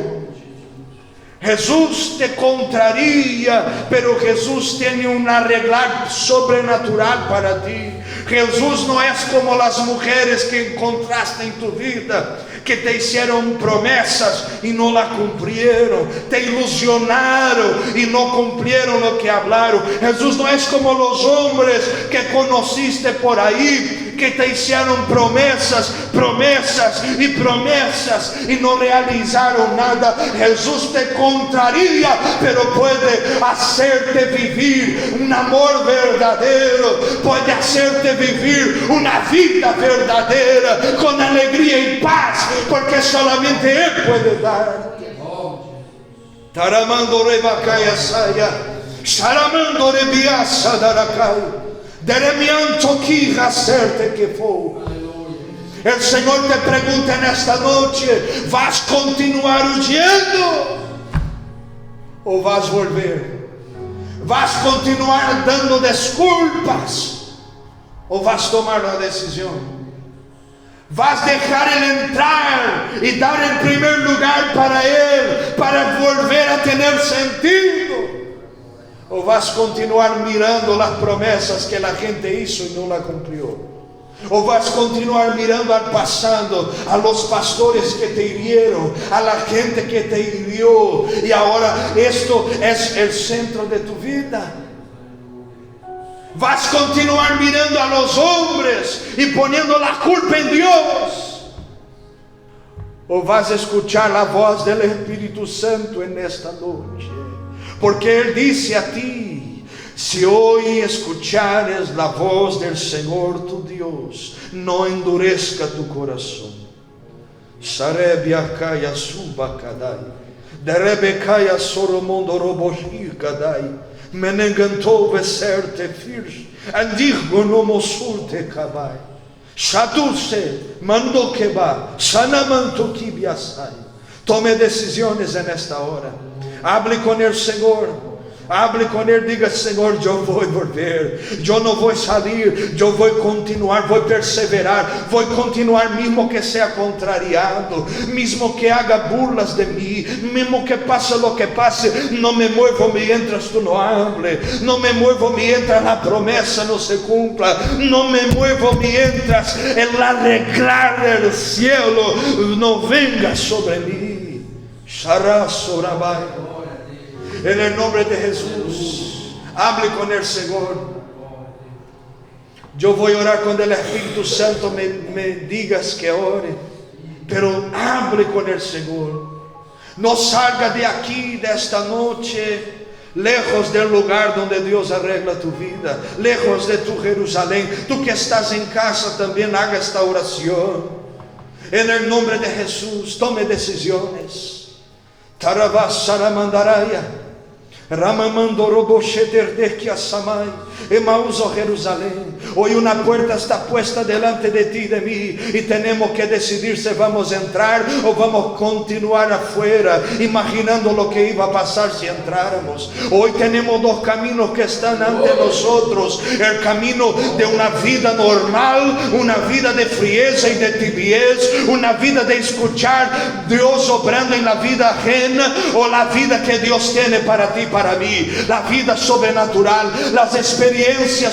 Jesús te contraria, pero Jesús tiene un arreglar sobrenatural para ti. Jesús no es como las mujeres que encontraste en tu vida, que te hicieron promesas y no la cumplieron, te ilusionaron y no cumplieron lo que hablaron. Jesús no es como los hombres que conociste por ahí, que te hicieron promesas y no realizaron nada. Jesús te contraría, pero puede hacerte vivir un amor verdadero, puede hacerte vivir una vida verdadera con alegría y paz, porque solamente Él puede dar. Taramando rebacaya saya, saramando rebiasa daracay. Deremianto que hacerte que for. El Señor te pregunta en esta noche: ¿vas a continuar huyendo o vas a volver? ¿Vas a continuar dando desculpas o vas a tomar la decisión? ¿Vas a dejar Él entrar y dar el primer lugar para Él, para volver a tener sentido? ¿O vas a continuar mirando las promesas que la gente hizo y no la cumplió? ¿O vas a continuar mirando al pasado, a los pastores que te hirieron, a la gente que te hirió, y ahora esto es el centro de tu vida? ¿Vas a continuar mirando a los hombres y poniendo la culpa en Dios? ¿O vas a escuchar la voz del Espíritu Santo en esta noche? Porque Él dice a ti: si hoy escuchares la voz del Señor tu Dios, no endurezca tu corazón. Sarebia kaya suba kadai, derebe kaya soromondo roboshi kadai, menengantou beserte firs, andigo no mosulte kabai, shaduse mando keba, sanamanto kibiasai. Tome decisiones en esta hora. Hable con el Señor. Hable con Él, diga: Señor, yo voy a volver, yo no voy a salir, yo voy a continuar, voy a perseverar, voy a continuar mismo que sea contrariado, mismo que haga burlas de mí, mismo que pase lo que pase, no me muevo mientras tú no hables, no me muevo mientras la promesa no se cumpla, no me muevo mientras el arreglar del cielo no venga sobre mí. Sharazo Rabai. En el nombre de Jesús, Hable con el Señor. Yo voy a orar cuando el Espíritu Santo me digas que ore, pero hable con el Señor. No salga de aquí, de esta noche, lejos del lugar donde Dios arregla tu vida, lejos de tu Jerusalén. Tú que estás en casa también haga esta oración. En el nombre de Jesús, tome decisiones. Tarabasaramandaraya. Emaús, oh Jerusalén, hoy una puerta está puesta delante de ti y de mí, y tenemos que decidir si vamos a entrar o vamos a continuar afuera, imaginando lo que iba a pasar si entráramos. Hoy tenemos dos caminos que están ante nosotros: el camino de una vida normal, una vida de frieza y de tibieza, una vida de escuchar Dios obrando en la vida ajena, o la vida que Dios tiene para ti, para mí, la vida sobrenatural, las experiencias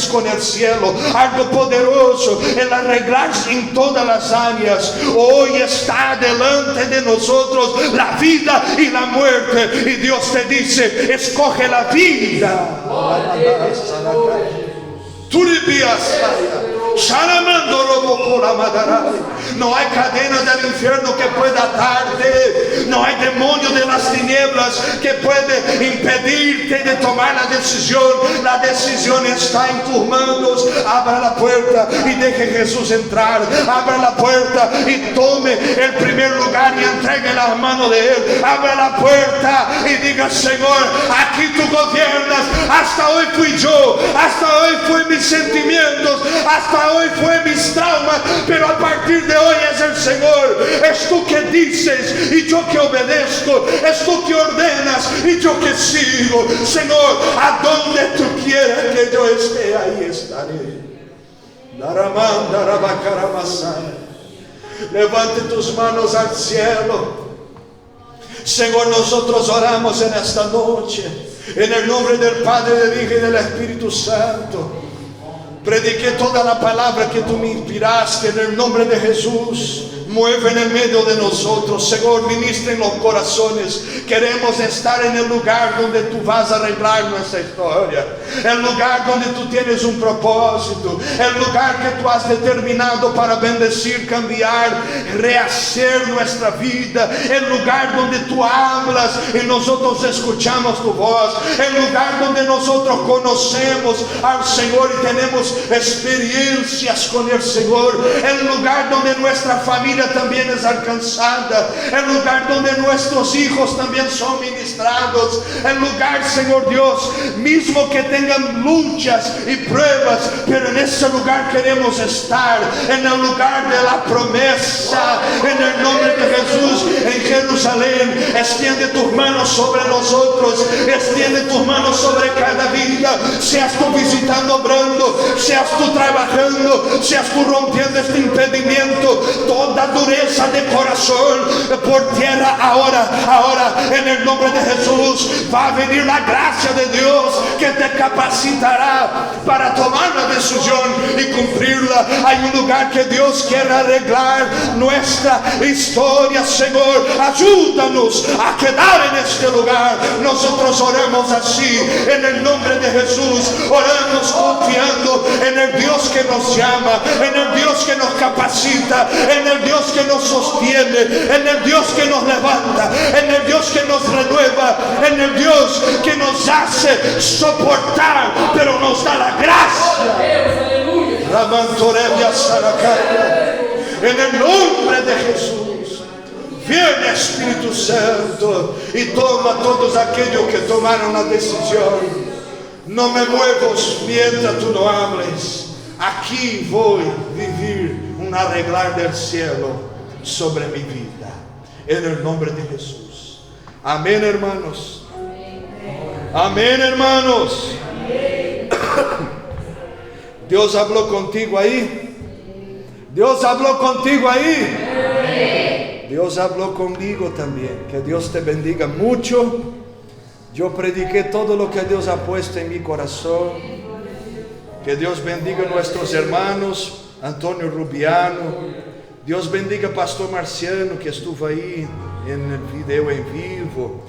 con el cielo, algo poderoso, el arreglarse en todas las áreas. Hoy está delante de nosotros la vida y la muerte, y Dios te dice: escoge la vida. No hay cadena del infierno que pueda atarte, no hay demonio de las tinieblas que puede impedirte de tomar la decisión. La decisión está en tus manos. Abra la puerta y deje Jesús entrar. Abra la puerta y tome el primer lugar y entregue las manos de Él. Abra la puerta y diga: Señor, aquí tú gobiernas. Hasta hoy fui yo, hasta hoy fue mis sentimientos, hasta hoy fue mis traumas, pero a partir de hoy es el Señor. Es tú que dices y yo que obedezco, es tú que ordenas y yo que sigo. Señor, a donde tú quieras que yo esté, ahí estaré. Levante tus manos al cielo. Señor, nosotros oramos en esta noche en el nombre del Padre, del Hijo y del Espíritu Santo. Prediqué toda la palabra que tú me inspiraste en el nombre de Jesús. Mueve en el medio de nosotros, Señor, ministra en los corazones. Queremos estar en el lugar donde tú vas a arreglar nuestra historia, el lugar donde tú tienes un propósito, el lugar que tú has determinado para bendecir, cambiar, rehacer nuestra vida, el lugar donde tú hablas y nosotros escuchamos tu voz, el lugar donde nosotros conocemos al Señor y tenemos experiencias con el Señor, el lugar donde nuestra familia también es alcanzada, el lugar donde nuestros hijos también son ministrados, el lugar, Señor Dios, mismo que tengan luchas y pruebas, pero en ese lugar queremos estar, en el lugar de la promesa, en el nombre de Jesús, en Jerusalén. Extiende tus manos sobre nosotros, extiende tus manos sobre cada vida, seas tú visitando, obrando, seas tú trabajando, seas tú rompiendo este impedimento, toda dureza de corazón por tierra. Ahora en el nombre de Jesús va a venir la gracia de Dios que te capacitará para tomar la decisión y cumplirla. Hay un lugar que Dios quiere arreglar nuestra historia. Señor, ayúdanos a quedar en este lugar. Nosotros oramos así en el nombre de Jesús. Oramos confiando en el Dios que nos llama, en el Dios que nos capacita, en el Dios que nos sostiene, en el Dios que nos levanta, en el Dios que nos renueva, en el Dios que nos hace soportar, pero nos da la gracia. En el nombre de Jesús, viene Espíritu Santo y toma todos aquellos que tomaron la decisión. No me muevo mientras tú no hables. Aquí voy a vivir un arreglar del cielo sobre mi vida, en el nombre de Jesús. Amén, hermanos. Amén, hermanos. Dios habló contigo ahí. Dios habló contigo ahí. Dios habló conmigo también. Que Dios te bendiga mucho. Yo prediqué todo lo que Dios ha puesto en mi corazón. Que Dios bendiga a nuestros hermanos Antonio Rubiano. Dios bendiga a Pastor Marciano, que estuvo ahí en el video en vivo.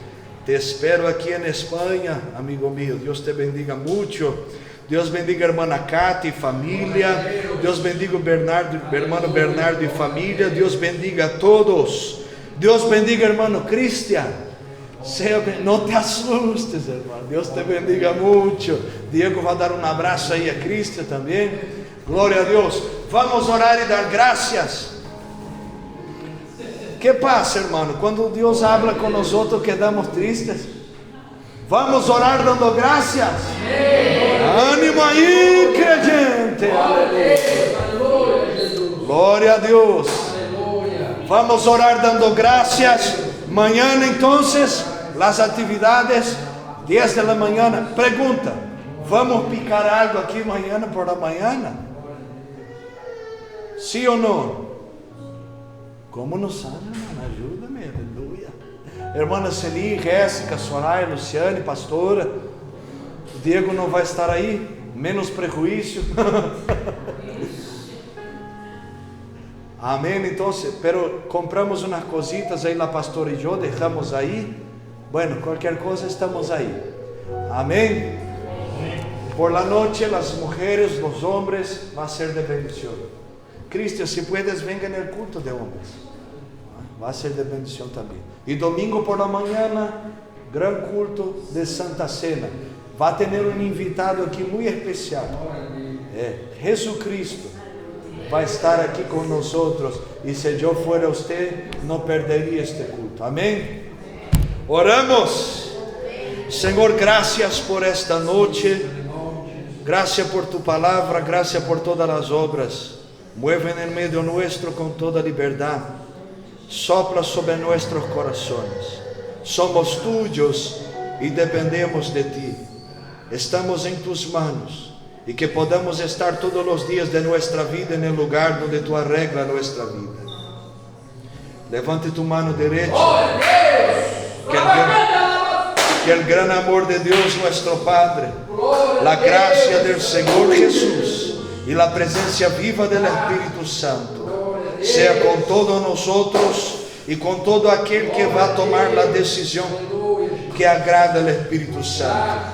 Te espero aquí en España, amigo mío. Dios te bendiga mucho. Dios bendiga hermana Katy y familia. Dios bendiga hermano Bernardo y familia. Dios bendiga a todos. Dios bendiga hermano Cristian. No te asustes, hermano. Dios te bendiga mucho. Diego va a dar un abrazo ahí a Cristian también. Gloria a Dios. Vamos a orar y dar gracias. ¿Qué pasa, hermano? Cuando Dios habla con nosotros quedamos tristes. Vamos a orar dando gracias. Ánimo ahí, creyente. Aleluya. Gloria a Dios. Vamos a orar dando gracias. Mañana entonces, las actividades, 10 de la mañana. Pregunta, ¿vamos a picar algo aquí mañana por la mañana? ¿Sí o no? ¿Cómo nos sabe, hermano? Ayúdame, aleluya. Hermana Celi, Jéssica, Soraya, Luciane, pastora. Diego não vai estar aí, menos prejuízo. Amén. Entonces, pero compramos unas cositas ahí, la pastora y yo, dejamos ahí. Bueno, cualquier cosa estamos ahí. Amén. Por la noche, las mujeres, los hombres, va a ser de bendición. Cristian, si puedes, venga en el culto de hombres. Va a ser de bendición también. Y domingo por la mañana, gran culto de Santa Cena. Va a tener un invitado aquí muy especial. Jesucristo va a estar aquí con nosotros. Y si yo fuera usted, no perdería este culto. Amén. Oramos. Señor, gracias por esta noche. Gracias por tu palabra. Gracias por todas las obras. Mueve en medio nuestro con toda libertad. Sopla sobre nuestros corazones. Somos tuyos y dependemos de ti. Estamos en tus manos y que podamos estar todos los días de nuestra vida en el lugar donde tú arreglas nuestra vida. Levante tu mano derecha. Que el gran amor de Dios nuestro Padre, la gracia del Señor Jesús y la presencia viva del Espíritu Santo sea con todos nosotros y con todo aquel que va a tomar la decisión que agrada al Espíritu Santo.